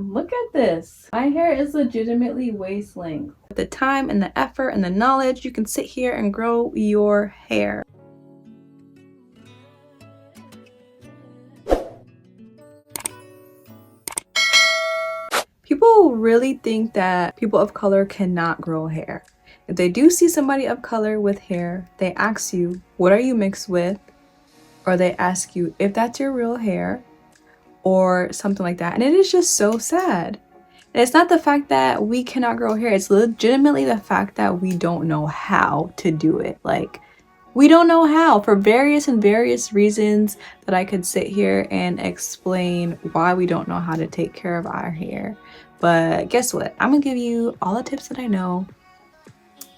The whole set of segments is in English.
And look at this. My hair is legitimately waist length. With the time and the effort and the knowledge, you can sit here and grow your hair. People really think that people of color cannot grow hair. If they do see somebody of color with hair, they ask you, what are you mixed with? Or they ask you if that's your real hair or something like that. And it is just so sad. And it's not the fact that we cannot grow hair. It's legitimately the fact that we don't know how to do it. Like, we don't know how for various reasons that I could sit here and explain why we don't know how to take care of our hair. But guess what? I'm gonna give you all the tips that I know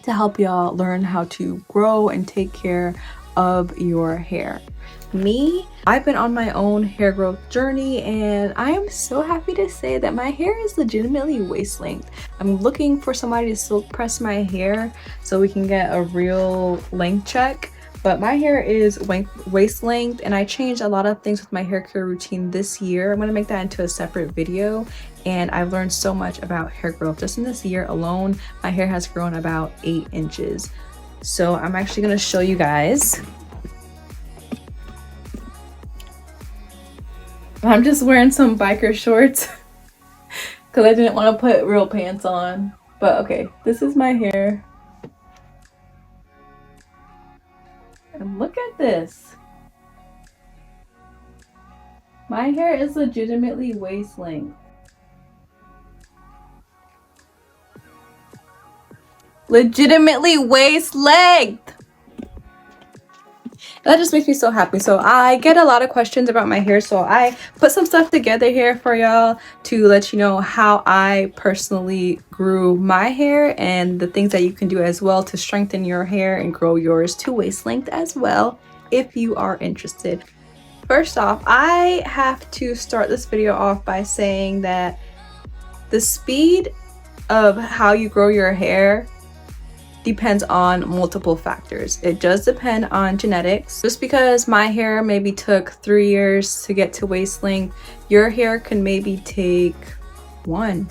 to help y'all learn how to grow and take care of your hair. Me, I've been on my own hair growth journey and I am so happy to say that my hair is legitimately waist length. I'm looking for somebody to silk press my hair so we can get a real length check. But my hair is waist length and I changed a lot of things with my hair care routine this year. I'm going to make that into a separate video, and I've learned so much about hair growth. Just in this year alone, my hair has grown about 8 inches. So I'm actually going to show you guys. I'm just wearing some biker shorts because I didn't want to put real pants on. But okay, this is my hair. And look at this. My hair is legitimately waist length. Legitimately waist length. That just makes me so happy. So I get a lot of questions about my hair, so I put some stuff together here for y'all to let you know how I personally grew my hair and the things that you can do as well to strengthen your hair and grow yours to waist length as well if you are interested. First off, I have to start this video off by saying that the speed of how you grow your hair depends on multiple factors. It does depend on genetics. Just because my hair maybe took 3 years to get to waist length, your hair can maybe take 1,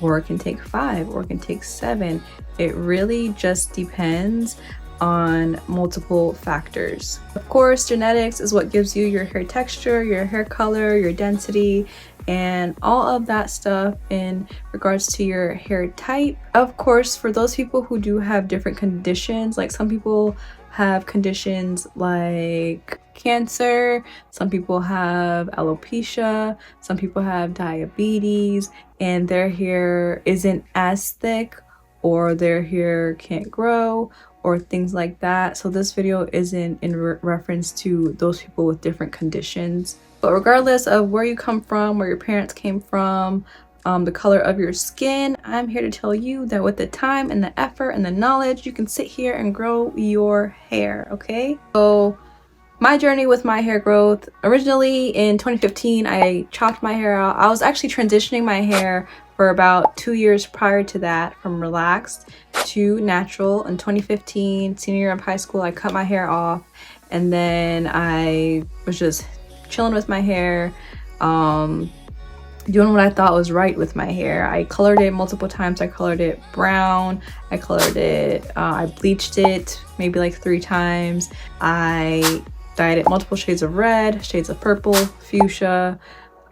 or it can take 5, or it can take 7. It really just depends on multiple factors. Of course, genetics is what gives you your hair texture, your hair color, your density, and all of that stuff in regards to your hair type. Of course, for those people who do have different conditions, like some people have conditions like cancer, some people have alopecia, some people have diabetes, and their hair isn't as thick, or their hair can't grow, or things like that. So this video isn't in reference to those people with different conditions. But regardless of where you come from, where your parents came from, the color of your skin, I'm here to tell you that with the time and the effort and the knowledge, you can sit here and grow your hair, okay? So my journey with my hair growth, originally in 2015, I chopped my hair out. I was actually transitioning my hair for about 2 years prior to that, from relaxed to natural. In 2015, senior year of high school, I cut my hair off, and then I was just chilling with my hair, doing what I thought was right with my hair. I colored it multiple times. I colored it brown, I colored it, I bleached it maybe like 3 times. I dyed it multiple shades of red, shades of purple, fuchsia,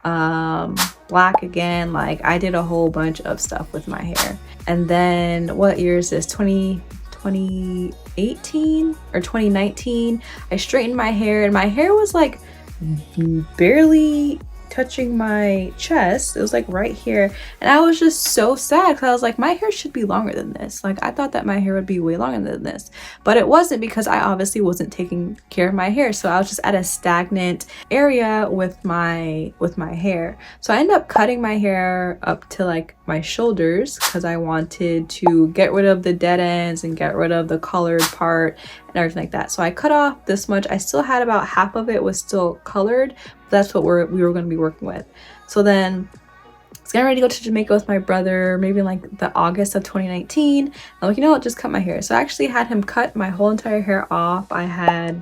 black again. Like, I did a whole bunch of stuff with my hair. And then what year is this? 2018 or 2019, I straightened my hair, and my hair was like barely touching my chest. It was like right here, and I was just so sad because I was like, my hair should be longer than this. Like, I thought that my hair would be way longer than this, but it wasn't, because I obviously wasn't taking care of my hair. So I was just at a stagnant area with my hair. So I ended up cutting my hair up to like my shoulders because I wanted to get rid of the dead ends and get rid of the colored part and everything like that. So I cut off this much. I still had about half of it was still colored. That's what we were going to be working with. So then I was getting ready to go to Jamaica with my brother, maybe in like the August of 2019. I'm like, you know what, just cut my hair. So I actually had him cut my whole entire hair off. I had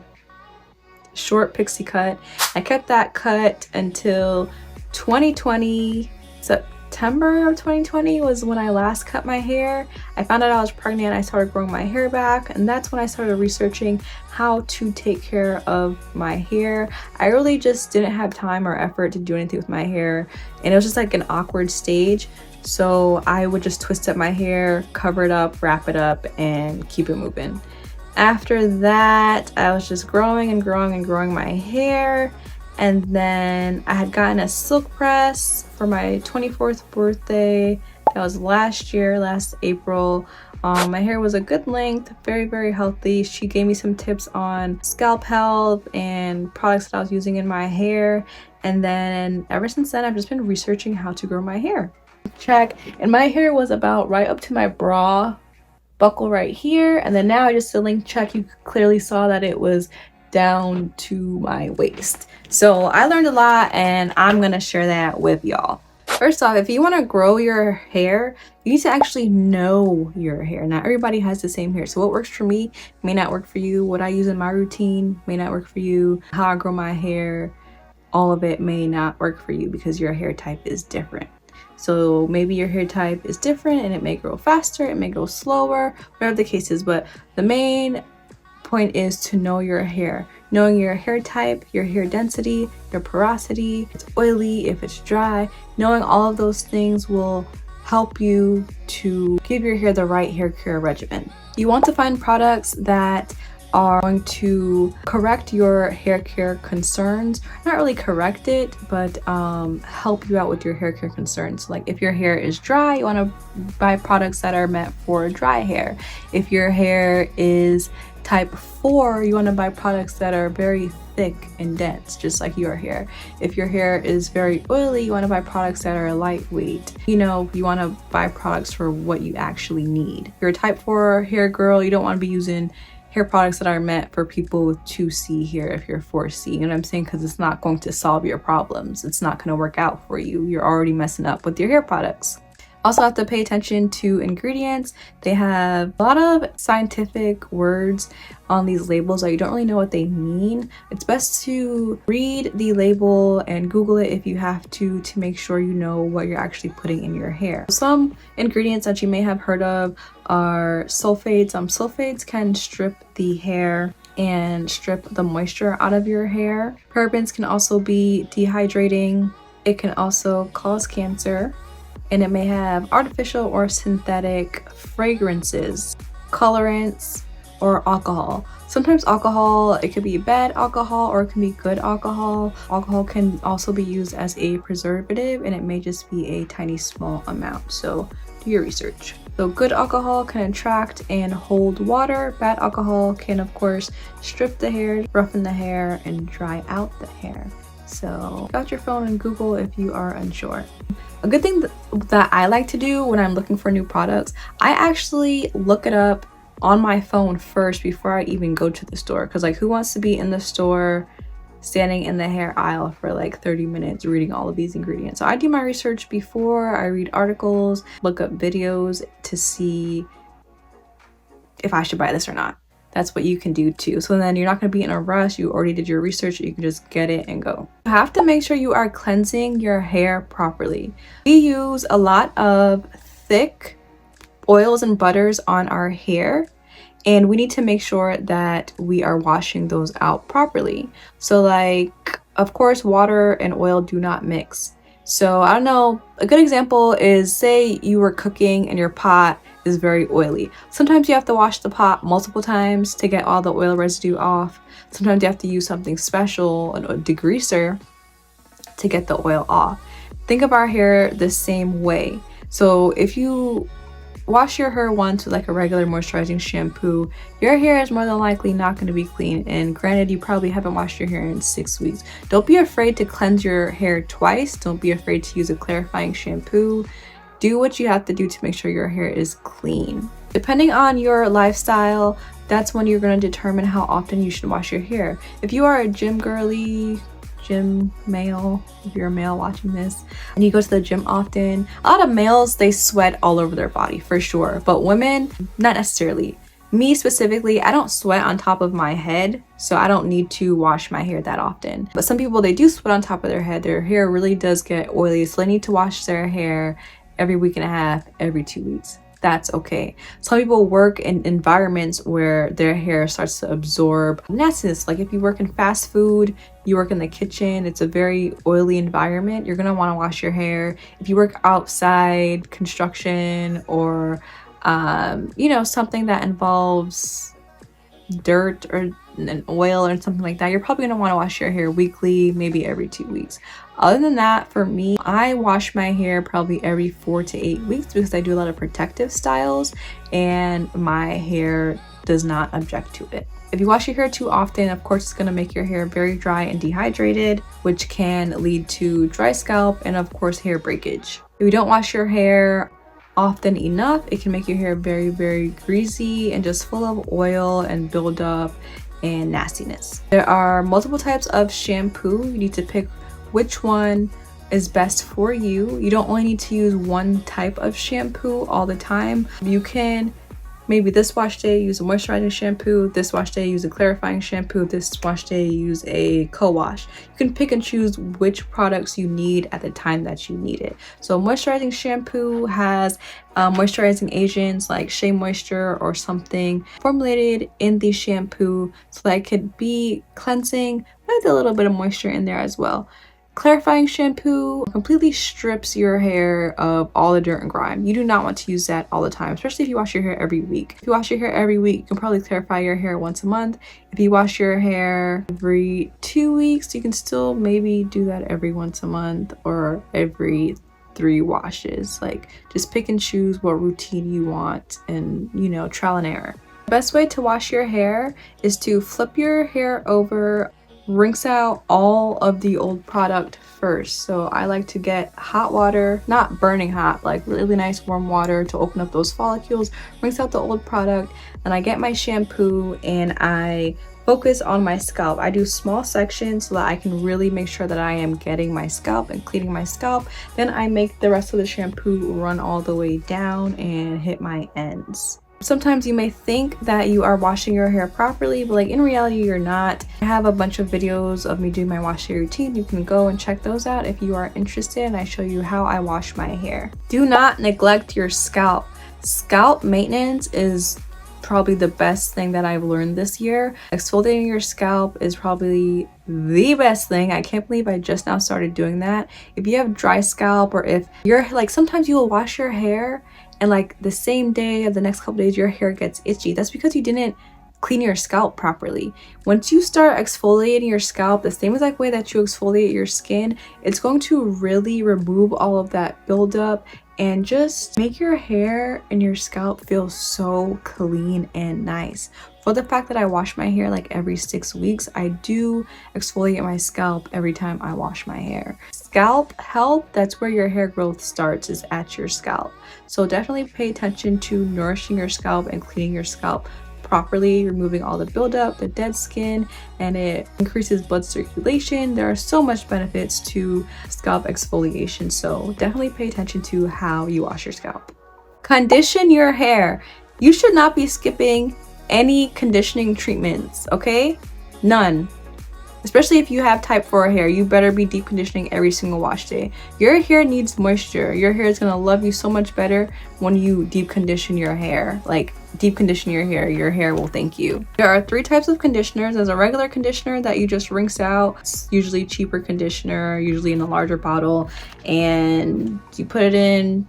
short pixie cut. I kept that cut until 2020 September September of 2020 was when I last cut my hair. I found out I was pregnant. I started growing my hair back, and that's when I started researching how to take care of my hair. I really just didn't have time or effort to do anything with my hair, and it was just like an awkward stage. So I would just twist up my hair, cover it up, wrap it up, and keep it moving. After that, I was just growing and growing and growing my hair. And then I had gotten a silk press for my 24th birthday. That was last year, last April. My hair was a good length, very, very healthy. She gave me some tips on scalp health and products that I was using in my hair. And then ever since then, I've just been researching how to grow my hair. Check. And my hair was about right up to my bra buckle right here. And then now I just did a link check. You clearly saw that it was down to my waist. So I learned a lot, and I'm gonna share that with y'all. First off, if you want to grow your hair, you need to actually know your hair. Not everybody has the same hair, so what works for me may not work for you. What I use in my routine may not work for you. How I grow my hair, all of it may not work for you because your hair type is different. So maybe your hair type is different and it may grow faster, it may grow slower, whatever the case is. But the main point is to know your hair. Knowing your hair type, your hair density, your porosity, if it's oily, if it's dry. Knowing all of those things will help you to give your hair the right hair care regimen. You want to find products that are going to correct your hair care concerns. Not really correct it, but help you out with your hair care concerns. Like if your hair is dry, you want to buy products that are meant for dry hair. If your hair is type 4, you want to buy products that are very thick and dense, just like your hair. If your hair is very oily, you want to buy products that are lightweight. You know, you want to buy products for what you actually need. If you're a type 4 hair girl, you don't want to be using hair products that are meant for people with 2C hair if you're 4C. You know what I'm saying? Because it's not going to solve your problems. It's not going to work out for you. You're already messing up with your hair products. Also have to pay attention to ingredients. They have a lot of scientific words on these labels that you don't really know what they mean. It's best to read the label and Google it if you have to make sure you know what you're actually putting in your hair. Some ingredients that you may have heard of are sulfates. Sulfates can strip the hair and strip the moisture out of your hair. Parabens can also be dehydrating. It can also cause cancer. And it may have artificial or synthetic fragrances, colorants, or alcohol. Sometimes alcohol, it could be bad alcohol or it can be good alcohol. Alcohol can also be used as a preservative, and it may just be a tiny small amount. So do your research. So good alcohol can attract and hold water. Bad alcohol can, of course, strip the hair, roughen the hair, and dry out the hair. So get out your phone and Google if you are unsure. A good thing that I like to do when I'm looking for new products, I actually look it up on my phone first before I even go to the store. Because like, who wants to be in the store standing in the hair aisle for like 30 minutes reading all of these ingredients? So I do my research before I read articles, look up videos to see if I should buy this or not. That's what you can do too. So then you're not going to be in a rush. You already did your research. You can just get it and go. You have to make sure you are cleansing your hair properly. We use a lot of thick oils and butters on our hair, and we need to make sure that we are washing those out properly. So like, of course, water and oil do not mix. So I don't know, a good example is, say you were cooking and your pot is very oily. Sometimes you have to wash the pot multiple times to get all the oil residue off. Sometimes you have to use something special, a degreaser, to get the oil off. Think of our hair the same way. So if you wash your hair once with like a regular moisturizing shampoo, your hair is more than likely not going to be clean. And granted, you probably haven't washed your hair in 6 weeks. Don't be afraid to cleanse your hair twice. Don't be afraid to use a clarifying shampoo. Do what you have to do to make sure your hair is clean. Depending on your lifestyle, that's when you're going to determine how often you should wash your hair. If you are a gym girly, gym male, if you're a male watching this and you go to the gym often, a lot of males, they sweat all over their body for sure, but women, not necessarily. Me specifically, I don't sweat on top of my head, so I don't need to wash my hair that often. But some people, they do sweat on top of their head. Their hair really does get oily, so they need to wash their hair every week and a half, every 2 weeks. That's okay. Some people work in environments where their hair starts to absorb nastiness. Like if you work in fast food, you work in the kitchen, it's a very oily environment. You're gonna want to wash your hair. If you work outside, construction, or something that involves dirt or an oil or something like that, you're probably going to want to wash your hair weekly, maybe every 2 weeks. Other than that, for me, I wash my hair probably every 4 to 8 weeks because I do a lot of protective styles and my hair does not object to it. If you wash your hair too often, of course, it's going to make your hair very dry and dehydrated, which can lead to dry scalp and of course hair breakage. If you don't wash your hair often enough, it can make your hair very, very greasy and just full of oil and buildup and nastiness. There are multiple types of shampoo. You need to pick which one is best for you. You don't only need to use one type of shampoo all the time. You can maybe this wash day use a moisturizing shampoo, this wash day use a clarifying shampoo, this wash day use a co-wash. You can pick and choose which products you need at the time that you need it. So moisturizing shampoo has moisturizing agents like Shea Moisture or something formulated in the shampoo so that it could be cleansing with a little bit of moisture in there as well. Clarifying shampoo completely strips your hair of all the dirt and grime. You do not want to use that all the time, especially if you wash your hair every week. If you wash your hair every week, you can probably clarify your hair once a month. If you wash your hair every 2 weeks, you can still maybe do that every once a month or every 3 washes. Like, just pick and choose what routine you want and, trial and error. The best way to wash your hair is to flip your hair over, rinse out all of the old product first. So I like to get hot water, not burning hot, like really nice warm water to open up those follicles, rinse out the old product, and I get my shampoo and I focus on my scalp. I do small sections so that I can really make sure that I am getting my scalp and cleaning my scalp. Then I make the rest of the shampoo run all the way down and hit my ends. Sometimes you may think that you are washing your hair properly, but in reality you're not. I have a bunch of videos of me doing my washing routine. You can go and check those out if you are interested, and I show you how I wash my hair. Do not neglect your scalp. Scalp maintenance is probably the best thing that I've learned this year. Exfoliating your scalp is probably the best thing. I can't believe I just now started doing that. If you have dry scalp, or if you're sometimes you will wash your hair and the same day or the next couple days your hair gets itchy. That's because you didn't clean your scalp properly. Once you start exfoliating your scalp the same exact way that you exfoliate your skin, it's going to really remove all of that buildup and just make your hair and your scalp feel so clean and nice. For the fact that I wash my hair every 6 weeks, I do exfoliate my scalp every time I wash my hair. Scalp health, that's where your hair growth starts, is at your scalp. So definitely pay attention to nourishing your scalp and cleaning your scalp properly, removing all the buildup, the dead skin, and it increases blood circulation. There are so much benefits to scalp exfoliation, so definitely pay attention to how you wash your scalp. Condition your hair. You should not be skipping any conditioning treatments, okay? None. Especially if you have type 4 hair, you better be deep conditioning every single wash day. Your hair needs moisture. Your hair is gonna love you so much better when you deep condition your hair. Deep condition your hair will thank you. There are 3 types of conditioners. There's a regular conditioner that you just rinse out. It's usually cheaper conditioner, usually in a larger bottle, and you put it in,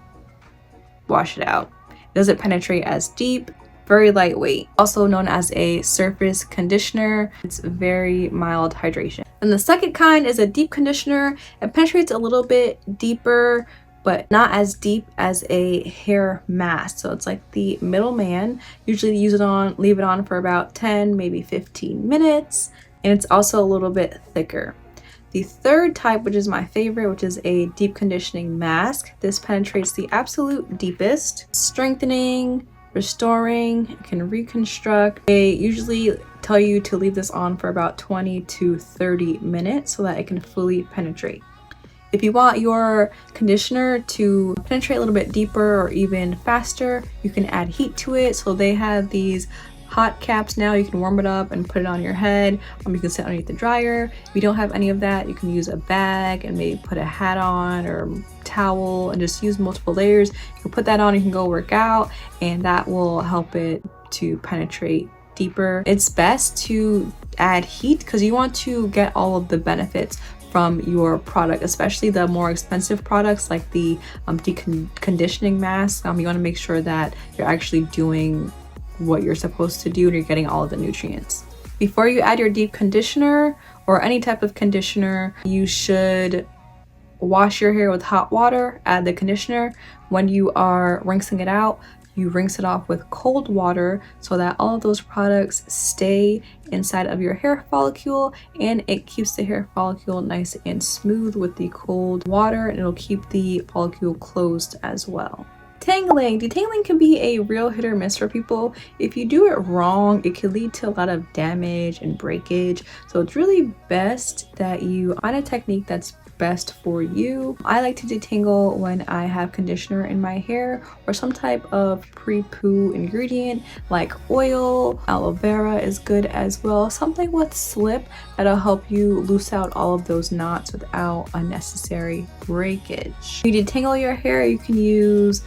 wash it out. It doesn't penetrate as deep. Very lightweight, also known as a surface conditioner. It's very mild hydration. And the second kind is a deep conditioner. It penetrates a little bit deeper, but not as deep as a hair mask. So it's like the middleman. Usually leave it on for about 10, maybe 15 minutes. And it's also a little bit thicker. The third type, which is my favorite, which is a deep conditioning mask. This penetrates the absolute deepest, strengthening, restoring, it can reconstruct. They usually tell you to leave this on for about 20 to 30 minutes so that it can fully penetrate. If you want your conditioner to penetrate a little bit deeper or even faster, you can add heat to it. So they have these hot caps now. You can warm it up and put it on your head. You can sit underneath the dryer. If you don't have any of that, you can use a bag and maybe put a hat on or towel and just use multiple layers. You can put that on, you can go work out, and that will help it to penetrate deeper. It's best to add heat because you want to get all of the benefits from your product, especially the more expensive products like the deep conditioning mask. You want to make sure that you're actually doing what you're supposed to do and you're getting all of the nutrients. Before you add your deep conditioner or any type of conditioner, you should wash your hair with hot water, add the conditioner. When you are rinsing it out, you rinse it off with cold water so that all of those products stay inside of your hair follicle, and it keeps the hair follicle nice and smooth with the cold water, and it'll keep the follicle closed as well. Detangling. Detangling can be a real hit or miss for people. If you do it wrong, it can lead to a lot of damage and breakage. So it's really best that you find a technique that's best for you. I like to detangle when I have conditioner in my hair or some type of pre-poo ingredient like oil. Aloe vera is good as well. Something with slip that'll help you loose out all of those knots without unnecessary breakage. When you detangle your hair, you can use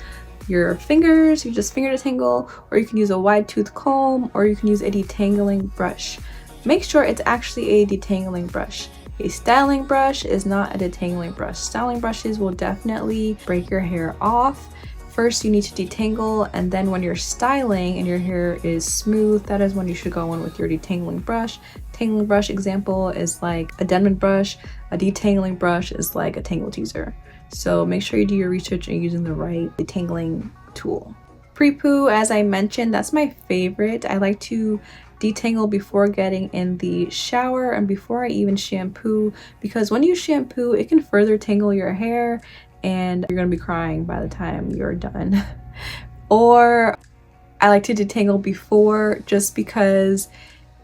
your fingers, you just finger detangle, or you can use a wide tooth comb, or you can use a detangling brush. Make sure it's actually a detangling brush. A styling brush is not a detangling brush. Styling brushes will definitely break your hair off. First, you need to detangle, and then when you're styling and your hair is smooth, that is when you should go in with your detangling brush. Detangling brush example is like a Denman brush. A detangling brush is like a tangle teaser. So make sure you do your research and using the right detangling tool. Pre-poo, as I mentioned, that's my favorite. I like to detangle before getting in the shower and before I even shampoo, because when you shampoo, it can further tangle your hair and you're gonna be crying by the time you're done. Or I like to detangle before just because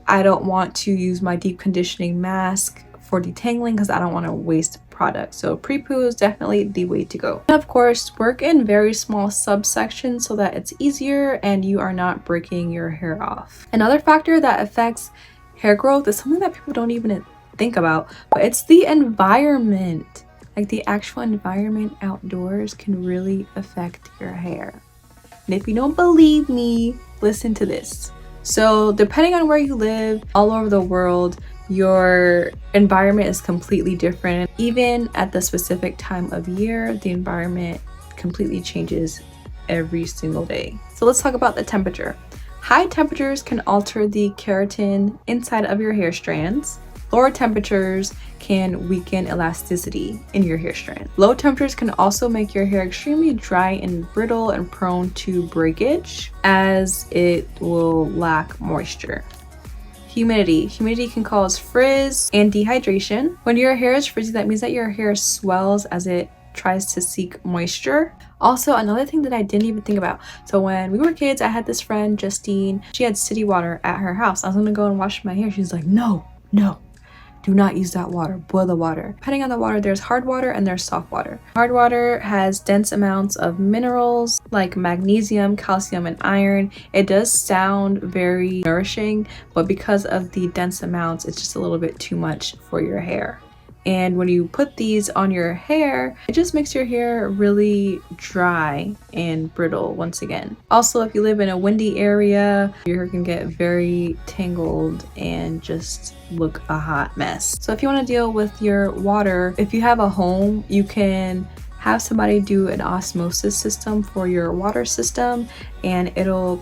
I don't want to use my deep conditioning mask for detangling because I don't want to waste product. So pre-poo is definitely the way to go. And of course, work in very small subsections so that it's easier and you are not breaking your hair off. Another factor that affects hair growth is something that people don't even think about, but it's the environment. Like the actual environment outdoors can really affect your hair. And if you don't believe me, listen to this. So depending on where you live all over the world, your environment is completely different. Even at the specific time of year, the environment completely changes every single day. So let's talk about the temperature. High temperatures can alter the keratin inside of your hair strands. Lower temperatures can weaken elasticity in your hair strand. Low temperatures can also make your hair extremely dry and brittle and prone to breakage as it will lack moisture. Humidity. Humidity can cause frizz and dehydration. When your hair is frizzy, that means that your hair swells as it tries to seek moisture. Also, another thing that I didn't even think about. So when we were kids, I had this friend, Justine. She had city water at her house. I was gonna go and wash my hair. She's like, no, do not use that water, boil the water. Depending on the water, there's hard water and there's soft water. Hard water has dense amounts of minerals like magnesium, calcium, and iron. It does sound very nourishing, but because of the dense amounts, it's just a little bit too much for your hair. And when you put these on your hair, it just makes your hair really dry and brittle once again. Also, if you live in a windy area, your hair can get very tangled and just look a hot mess. So if you want to deal with your water, if you have a home, you can have somebody do an osmosis system for your water system, and it'll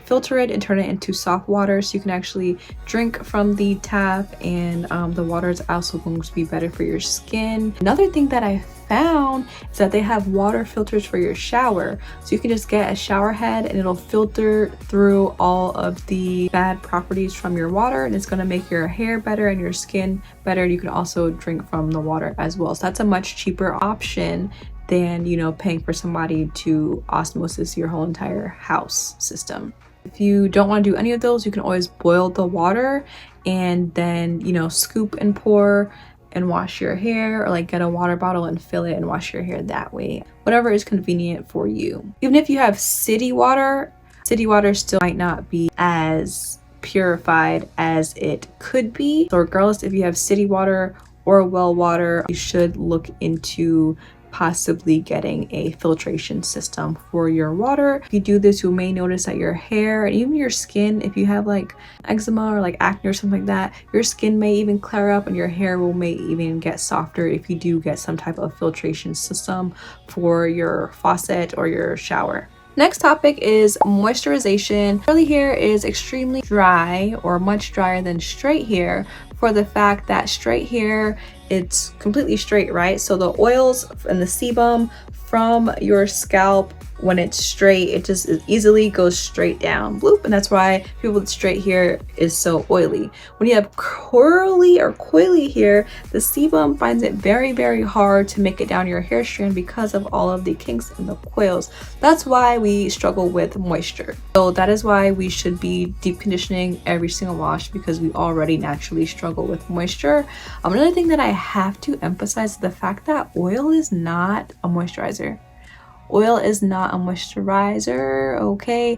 filter it and turn it into soft water so you can actually drink from the tap, and the water is also going to be better for your skin. Another thing that I found is that they have water filters for your shower, so you can just get a shower head and it'll filter through all of the bad properties from your water, and it's going to make your hair better and your skin better. You can also drink from the water as well, so that's a much cheaper option than, you know, paying for somebody to osmosis your whole entire house system. If you don't want to do any of those, you can always boil the water and then, you know, scoop and pour and wash your hair, or like get a water bottle and fill it and wash your hair that way. Whatever is convenient for you. Even if you have city water, City water still might not be as purified as it could be. So regardless if you have city water or well water, you should look into possibly getting a filtration system for your water. If you do this, you may notice that your hair and even your skin, if you have like eczema or like acne or something like that, your skin may even clear up and your hair may even get softer if you do get some type of filtration system for your faucet or your shower. Next topic is moisturization. Curly hair is extremely dry or much drier than straight hair, for the fact that straight hair, it's completely straight, right? So the oils and the sebum from your scalp, when it's straight, it just easily goes straight down, bloop. And that's why people with straight hair is so oily. When you have curly or coily hair, the sebum finds it very, very hard to make it down your hair strand because of all of the kinks and the coils. That's why we struggle with moisture. So that is why we should be deep conditioning every single wash, because we already naturally struggle with moisture. Another thing that I have to emphasize is the fact that oil is not a moisturizer. Oil is not a moisturizer, okay?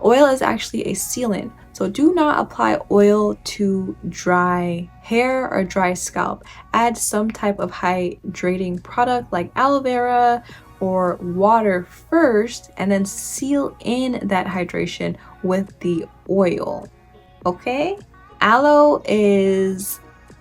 Oil is actually a sealant. So do not apply oil to dry hair or dry scalp. Add some type of hydrating product like aloe vera or water first, and then seal in that hydration with the oil, okay? Aloe is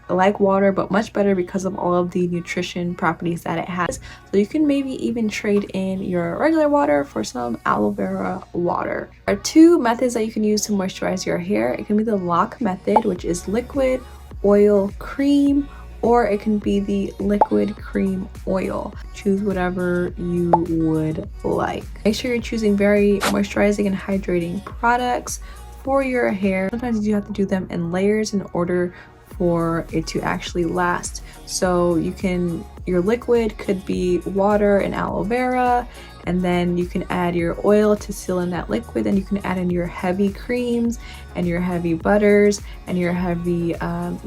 like water, but much better because of all of the nutrition properties that it has. So you can maybe even trade in your regular water for some aloe vera water. There are two methods that you can use to moisturize your hair. It can be the lock method, which is liquid, oil, cream, or it can be the liquid cream oil. Choose whatever you would like. Make sure you're choosing very moisturizing and hydrating products for your hair. Sometimes you have to do them in layers in order for it to actually last. So your liquid could be water and aloe vera, and then you can add your oil to seal in that liquid, and you can add in your heavy creams and your heavy butters and your heavy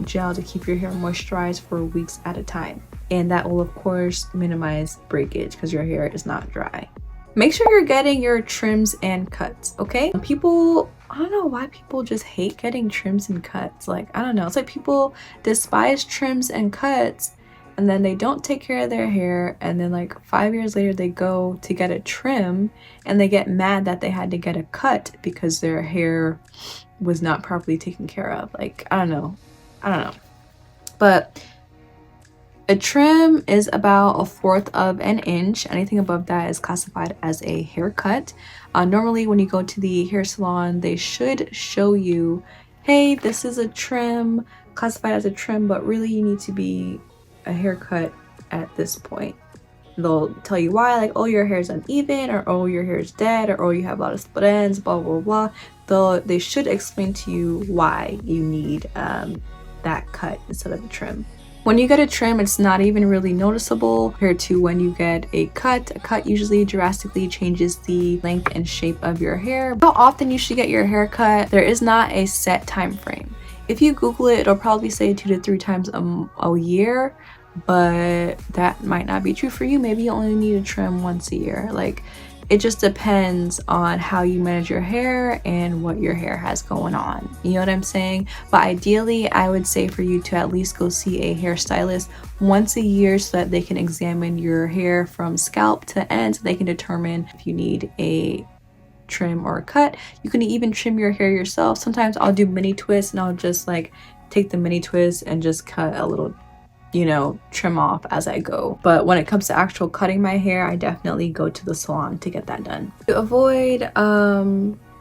gel to keep your hair moisturized for weeks at a time. And that will of course minimize breakage because your hair is not dry. Make sure you're getting your trims and cuts, okay? I don't know why people just hate getting trims and cuts. Like, I don't know. It's like people despise trims and cuts, and then they don't take care of their hair, and then like 5 years later they go to get a trim and they get mad that they had to get a cut because their hair was not properly taken care of. Like, I don't know. But a trim is about 1/4 of an inch. Anything above that is classified as a haircut. Normally when you go to the hair salon, they should show you, hey, this is a trim, classified as a trim, but really you need to be a haircut at this point. They'll tell you why, like, oh, your hair is uneven, or oh, your hair is dead, or oh, you have a lot of split ends, blah, blah, blah. They should explain to you why you need that cut instead of a trim. When you get a trim, it's not even really noticeable compared to when you get a cut. A cut usually drastically changes the length and shape of your hair. How often you should get your hair cut, there is not a set time frame. If you Google it, it'll probably say 2 to 3 times a year, but that might not be true for you. Maybe you only need a trim once a year. Like, it just depends on how you manage your hair and what your hair has going on. You know what I'm saying? But ideally, I would say for you to at least go see a hairstylist once a year so that they can examine your hair from scalp to end, so they can determine if you need a trim or a cut. You can even trim your hair yourself. Sometimes I'll do mini twists, and I'll just like take the mini twist and just cut a little, you know, trim off as I go. But when it comes to actual cutting my hair, I definitely go to the salon to get that done. To avoid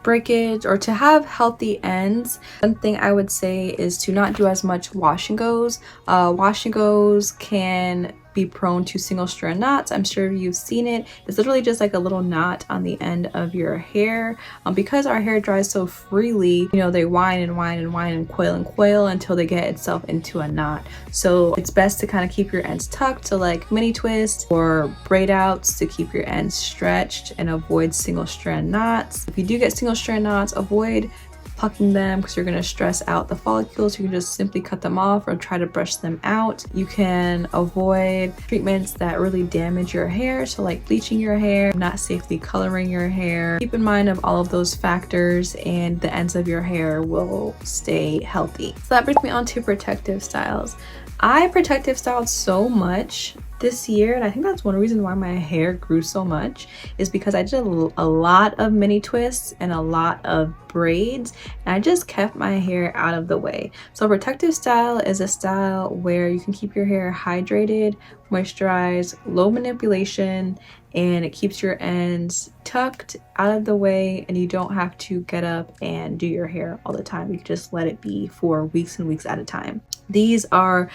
breakage or to have healthy ends, one thing I would say is to not do as much wash and goes. Wash and goes can be prone to single strand knots. I'm sure you've seen it. It's literally just like a little knot on the end of your hair. Because our hair dries so freely, you know, they whine and whine and whine and coil until they get itself into a knot. So it's best to kind of keep your ends tucked, to like mini twists or braid outs to keep your ends stretched and avoid single strand knots. If you do get single strand knots, avoid plucking them because you're going to stress out the follicles. You can just simply cut them off or try to brush them out. You can avoid treatments that really damage your hair, so like bleaching your hair, not safely coloring your hair. Keep in mind of all of those factors and the ends of your hair will stay healthy. So that brings me on to protective styles. I protective styled so much this year, and I think that's one reason why my hair grew so much, is because I did a lot of mini twists and a lot of braids, and I just kept my hair out of the way. So protective style is a style where you can keep your hair hydrated, moisturized, low manipulation, and it keeps your ends tucked out of the way, and you don't have to get up and do your hair all the time. You can just let it be for weeks and weeks at a time. These are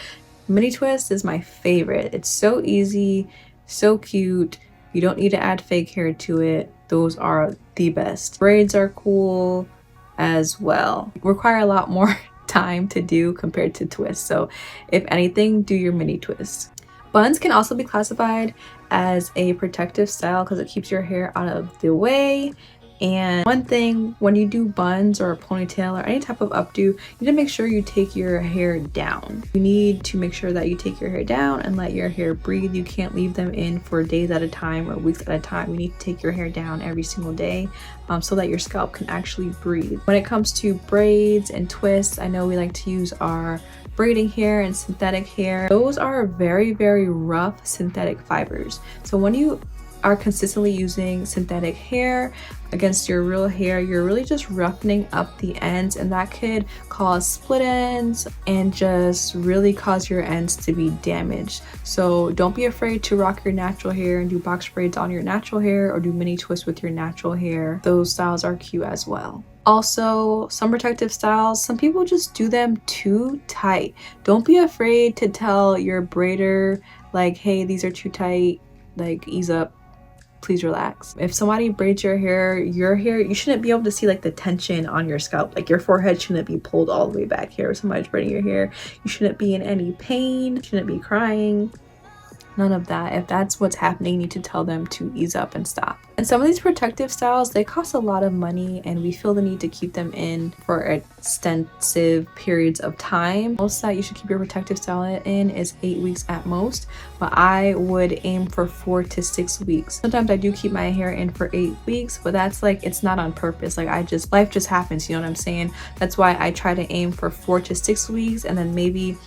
mini twist is my favorite. It's so easy, so cute. You don't need to add fake hair to it. Those are the best. Braids are cool as well. Require a lot more time to do compared to twists. So if anything, do your mini twists. Buns can also be classified as a protective style because it keeps your hair out of the way. And one thing, when you do buns or a ponytail or any type of updo, you need to make sure you take your hair down. You need to make sure that you take your hair down and let your hair breathe. You can't leave them in for days at a time or weeks at a time. You need to take your hair down every single day so that your scalp can actually breathe. When it comes to braids and twists, I know we like to use our braiding hair and synthetic hair. Those are very, very rough synthetic fibers. So when you are consistently using synthetic hair against your real hair, you're really just roughening up the ends, and that could cause split ends and just really cause your ends to be damaged. So don't be afraid to rock your natural hair and do box braids on your natural hair or do mini twists with your natural hair. Those styles are cute as well. Also, some protective styles, some people just do them too tight. Don't be afraid to tell your braider like, hey, these are too tight, like ease up, please relax. If somebody braids your hair, you shouldn't be able to see like the tension on your scalp. Like your forehead shouldn't be pulled all the way back here. If somebody's braiding your hair, you shouldn't be in any pain, shouldn't be crying. None of that. If that's what's happening, you need to tell them to ease up and stop. And some of these protective styles, they cost a lot of money, and we feel the need to keep them in for extensive periods of time. Most that you should keep your protective style in is 8 weeks at most, but I would aim for 4 to 6 weeks. Sometimes I do keep my hair in for 8 weeks, but that's like, it's not on purpose. Like life just happens, you know what I'm saying? That's why I try to aim for 4 to 6 weeks, and then maybe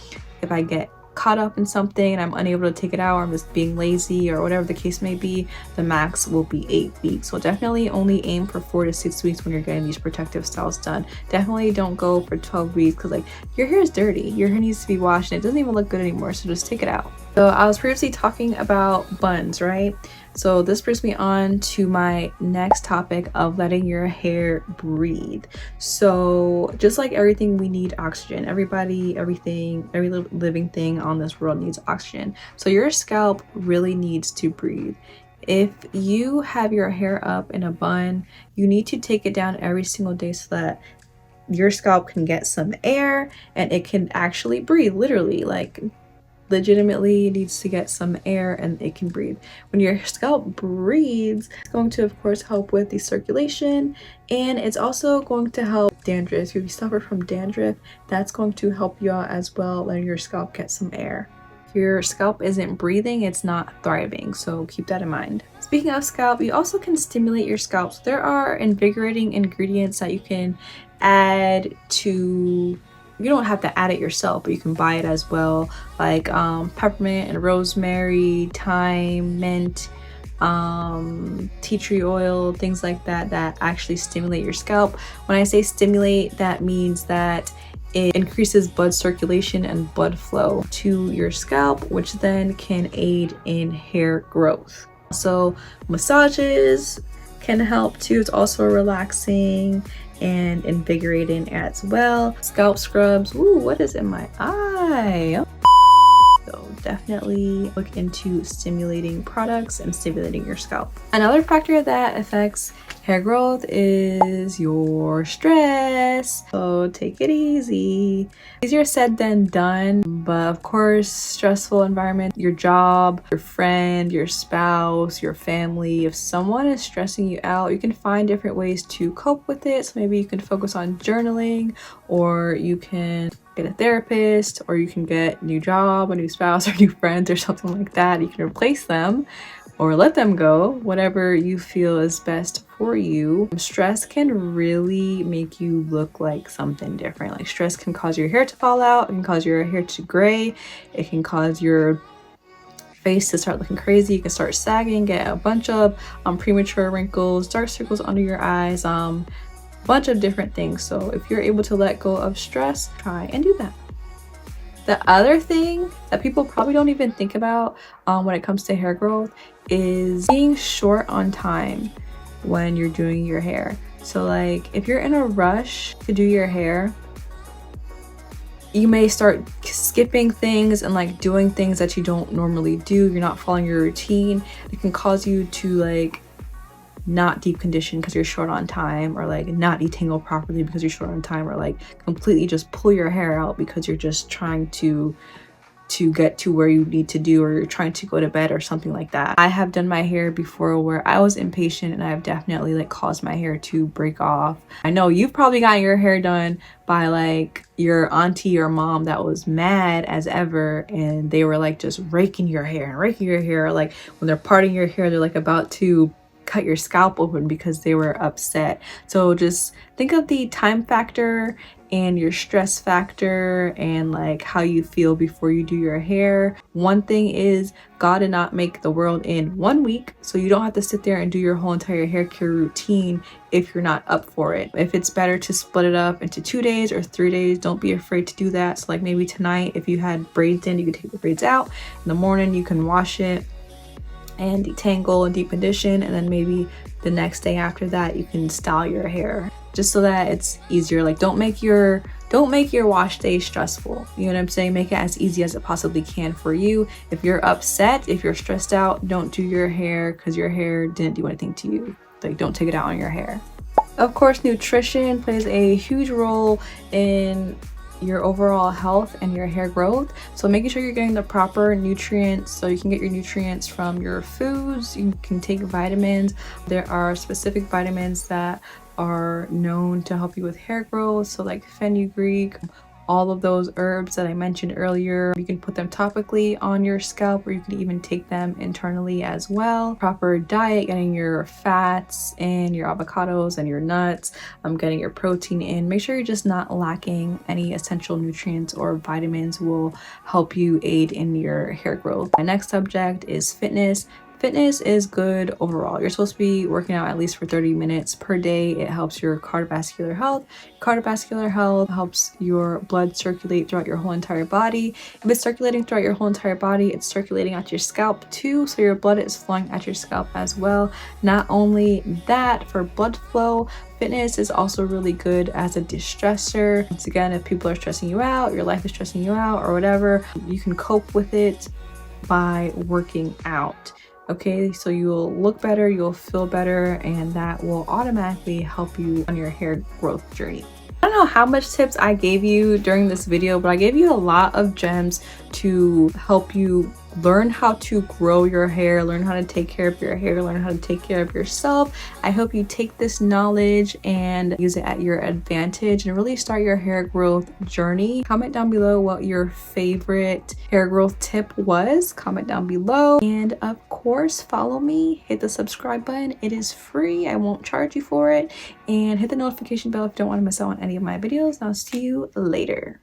if I get caught up in something and I'm unable to take it out, or I'm just being lazy or whatever the case may be, the max will be 8 weeks. So definitely only aim for 4 to 6 weeks when you're getting these protective styles done. Definitely don't go for 12 weeks because like your hair is dirty. Your hair needs to be washed and it doesn't even look good anymore, so just take it out. So I was previously talking about buns, right? So this brings me on to my next topic of letting your hair breathe. So just like everything, we need oxygen. Everybody, everything, every living thing on this world needs oxygen. So your scalp really needs to breathe. If you have your hair up in a bun, you need to take it down every single day so that your scalp can get some air and it can actually breathe, literally, like legitimately needs to get some air and it can breathe. When your scalp breathes, it's going to of course help with the circulation, and it's also going to help dandruff. If you suffer from dandruff, that's going to help you out as well, letting your scalp get some air. If your scalp isn't breathing, it's not thriving, so keep that in mind. Speaking of scalp, you also can stimulate your scalp. So there are invigorating ingredients that you can add to, you don't have to add it yourself, but you can buy it as well, like peppermint and rosemary, thyme, mint, tea tree oil, things like that that actually stimulate your scalp. When I say stimulate, that means that it increases blood circulation and blood flow to your scalp, which then can aid in hair growth. So massages can help too. It's also relaxing and invigorating as well. Scalp scrubs. Ooh, what is in my eye? So definitely look into stimulating products and stimulating your scalp. Another factor that affects hair growth is your stress. So take it easy. Easier said than done, but of course, stressful environment, your job, your friend, your spouse, your family, if someone is stressing you out, you can find different ways to cope with it. So maybe you can focus on journaling, or you can get a therapist, or you can get a new job, a new spouse, or new friends, or something like that. You can replace them or let them go, whatever you feel is best for you. Stress can really make you look like something different. Like stress can cause your hair to fall out, it can cause your hair to gray, it can cause your face to start looking crazy, you can start sagging, get a bunch of premature wrinkles, dark circles under your eyes, bunch of different things. So if you're able to let go of stress, try and do that. The other thing that people probably don't even think about when it comes to hair growth is being short on time when you're doing your hair. So like if you're in a rush to do your hair, you may start skipping things and like doing things that you don't normally do. You're not following your routine. It can cause you to like not deep condition because you're short on time, or like not detangle properly because you're short on time, or like completely just pull your hair out because you're just trying to get to where you need to do, or you're trying to go to bed or something like that. I have done my hair before where I was impatient, and I've definitely like caused my hair to break off. I know you've probably gotten your hair done by like your auntie or mom that was mad as ever, and they were like just raking your hair, like when they're parting your hair, they're like about to cut your scalp open because they were upset. So just think of the time factor and your stress factor and like how you feel before you do your hair. One thing is, God did not make the world in 1 week, so you don't have to sit there and do your whole entire hair care routine if you're not up for it. If it's better to split it up into 2 days or 3 days, don't be afraid to do that. So like maybe tonight, if you had braids in, you could take the braids out. In the morning you can wash it and detangle and deep condition, and then maybe the next day after that you can style your hair, just so that it's easier. Like don't make your wash day stressful, you know what I'm saying? Make it as easy as it possibly can for you. If you're upset, if you're stressed out, don't do your hair because your hair didn't do anything to you. Like don't take it out on your hair. Of course, nutrition plays a huge role in your overall health and your hair growth. So making sure you're getting the proper nutrients. So you can get your nutrients from your foods, you can take vitamins. There are specific vitamins that are known to help you with hair growth, so like fenugreek, all of those herbs that I mentioned earlier. You can put them topically on your scalp, or you can even take them internally as well. Proper diet, getting your fats and your avocados and your nuts, getting your protein in. Make sure you're just not lacking any essential nutrients or vitamins will help you aid in your hair growth. My next subject is fitness. Fitness is good overall. You're supposed to be working out at least for 30 minutes per day. It helps your cardiovascular health. Cardiovascular health helps your blood circulate throughout your whole entire body. If it's circulating throughout your whole entire body, it's circulating at your scalp too, so your blood is flowing at your scalp as well. Not only that, for blood flow, fitness is also really good as a distressor. Once again, if people are stressing you out, your life is stressing you out or whatever, you can cope with it by working out. Okay, so you'll look better, you'll feel better, and that will automatically help you on your hair growth journey. I don't know how much tips I gave you during this video, but I gave you a lot of gems to help you learn how to grow your hair, learn how to take care of your hair, learn how to take care of yourself. I hope you take this knowledge and use it at your advantage and really start your hair growth journey. Comment down below what your favorite hair growth tip was. Comment down below, and of course follow me, hit the subscribe button. It is free, I won't charge you for it, and hit the notification bell if you don't want to miss out on any of my videos. And I'll see you later.